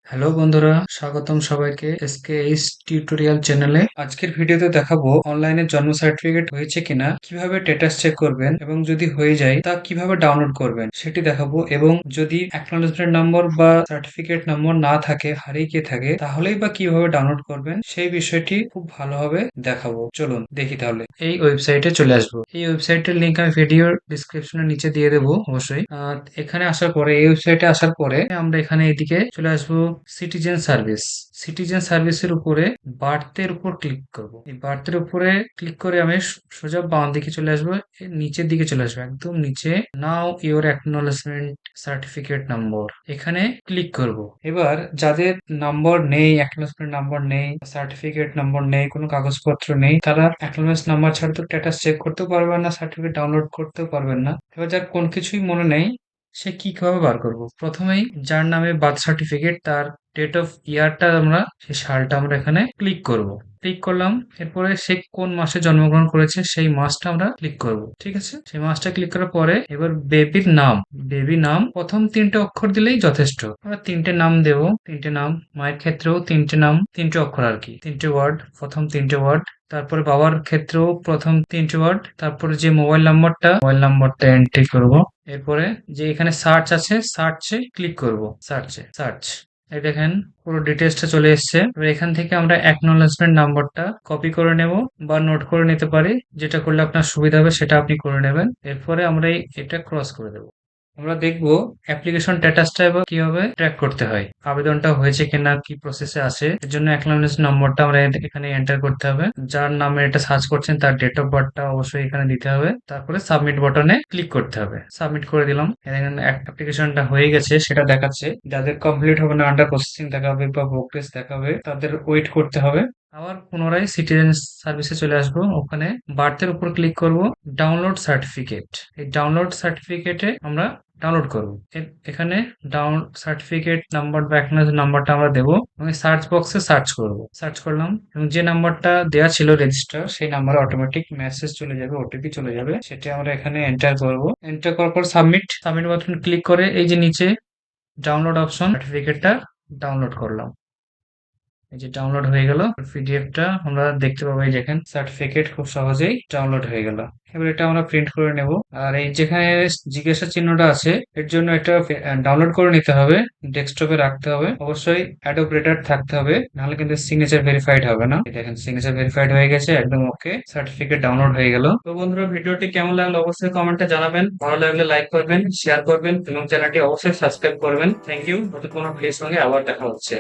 Hello বন্ধুরা, স্বাগতম সবাইকে এসকেএইচ টিউটোরিয়াল চ্যানেলে। আজকের ভিডিওতে দেখাবো অনলাইনে জন্ম সার্টিফিকেট হয়েছে কিনা, কিভাবে স্ট্যাটাস চেক করবেন এবং যদি হয়ে যায় তা কিভাবে ডাউনলোড করবেন সেটি দেখাবো। এবং যদি অ্যাকনলেজমেন্ট নম্বর বা সার্টিফিকেট নম্বর না থাকে, হারিয়ে গিয়ে থাকে, তাহলেই বা কিভাবে ডাউনলোড করবেন সেই বিষয়টি খুব ভালোভাবে দেখাবো। চলুন দেখি তাহলে। এই ওয়েবসাইটে চলে আসবো। এই ওয়েবসাইটের লিংক আমি ভিডিওর ডিসক্রিপশনের নিচে দিয়ে দেবো অবশ্যই। এখানে আসার পরে, এই ওয়েবসাইটে আসার পরে আমরা এখানে এদিকে চলে আসবো সিটিজেন সার্ভিস। সিটিজেন সার্ভিসের উপরে বার্থের উপর ক্লিক করব। এই বার্থের উপরে ক্লিক করে আমি সোজা বাম দিকে চলে আসবো, এর নিচের দিকে চলে আসবো, একদম নিচে। নাও ইওর অ্যাকনলেজমেন্ট সার্টিফিকেট নম্বর, এখানে ক্লিক করব। এবার যাদের নম্বর নেই, অ্যাকনলেজমেন্ট নম্বর নেই, সার্টিফিকেট নম্বর নেই, কোনো কাগজপত্র নেই, তারা অ্যাকনলেজমেন্ট নাম্বার ছাড়া তো স্ট্যাটাস চেক করতেও পারবেন না, সার্টিফিকেট ডাউনলোড করতেও পারবেন না। এবার যার কোন কিছুই মনে নেই, সে কি কিভাবে বার করব? প্রথমেই যার নামে বার্থ সার্টিফিকেট, তার ডেট অফ ইয়ারটা, আমরা সেই সালটা আমরা এখানে ক্লিক করব। ক্লিক করলাম। এরপরে সে কোন মাসে জন্মগ্রহণ করেছে সেই মাসটা আমরা ক্লিক করব। ঠিক আছে, সেই মাসটা ক্লিক করার পরে এবার বেবির নাম, বেবি নাম প্রথম তিনটে অক্ষর দিলেই যথেষ্ট। আমরা তিনটে নাম দেব, তিনটে নাম। মায়ের ক্ষেত্রেও তিনটে নাম, তিনটে অক্ষর আর কি, তিনটে ওয়ার্ড, প্রথম তিনটে ওয়ার্ড। তারপরে বাবার ক্ষেত্রেও প্রথম তিনটে ওয়ার্ড। তারপরে যে মোবাইল নাম্বারটা, মোবাইল নাম্বারটা এন্ট্রি করব। এরপরে যে এখানে সার্চ আছে, সার্চে ক্লিক করব। সার্চ, এই দেখেন পুরো ডিটেলসটা চলে এসেছে। এবার এখান থেকে আমরা অ্যাকনলেজমেন্ট নাম্বারটা কপি করে নেব বা নোট করে নিতে পারি, যেটা করলে আপনার সুবিধা হবে সেটা আপনি করে নেবেন। এরপরে আমরা এটা ক্রস করে দেবো। আমরা দেখবো অ্যাপ্লিকেশন স্ট্যাটাসটা এবার কিভাবে ট্র্যাক করতে হয়, আবেদনটা হয়েছে কিনা, কি প্রসেসে আছে। এর জন্য অ্যাকনলেজমেন্ট নম্বরটা আমরা এখানে এন্টার করতে হবে। যার নামে এটা সার্চ করছেন তার ডেট অফ বার্থটা অবশ্যই এখানে দিতে হবে। তারপরে সাবমিট বাটনে ক্লিক করতে হবে। সাবমিট করে দিলাম। এখানে অ্যাপ্লিকেশনটা হয়ে গেছে সেটা দেখাচ্ছে। যাদের কমপ্লিট হবে না, আন্ডার প্রসেসিং দেখাবে বা প্রোগ্রেস দেখাবে, তাদের ওয়েট করতে হবে। আবার পুনরায় সিটিজেন সার্ভিসে চলে আসবো। ওখানে বার্থের উপর ক্লিক করব। ডাউনলোড সার্টিফিকেট, এই ডাউনলোড সার্টিফিকেটে আমরা ডাউনলোড করব। এখানে ডাউন সার্টিফিকেট নাম্বার বা অ্যাকনলেজমেন্ট নাম্বারটা আমরা দেবো। আমি সার্চ বক্সে সার্চ করব। সার্চ করলাম এবং যে নাম্বারটা দেওয়া ছিল রেজিস্টার, সেই নাম্বারে অটোমেটিক মেসেজ চলে যাবে, ওটিপি চলে যাবে। সেটা আমরা এখানে এন্টার করব। এন্টার করার পর সাবমিট বাটন ক্লিক করে এই যে নিচে ডাউনলোড অপশন, সার্টিফিকেটটা ডাউনলোড করলাম। এই যে ডাউনলোড হয়ে গেল পিডিএফটা, আমরা দেখতে পাবো। এই দেখেন সার্টিফিকেট খুব সহজেই ডাউনলোড হয়ে গেল। এবার এটা আমরা প্রিন্ট করে নেব। আর এই যেখানে জিজ্ঞাসা চিহ্নটা আছে, এর জন্য এটা ডাউনলোড করে নিতে হবে, ডেস্কটপে রাখতে হবে। অবশ্যই অ্যাডোব রিডার থাকতে হবে, নাহলে কিন্তু সিগনেচার ভেরিফাইড হবে না। এই দেখেন সিগনেচার ভেরিফাইড হয়ে গেছে, একদম ওকে, সার্টিফিকেট ডাউনলোড হয়ে গেল। তো বন্ধুরা, ভিডিওটি কেমন লাগলো অবশ্যই কমেন্টে জানাবেন। ভালো লাগলে লাইক করবেন, শেয়ার করবেন এবং চ্যানেলটি অবশ্যই সাবস্ক্রাইব করবেন। Thank you. নতুন কোনো ভিডিওর সঙ্গে আবার দেখা হচ্ছে।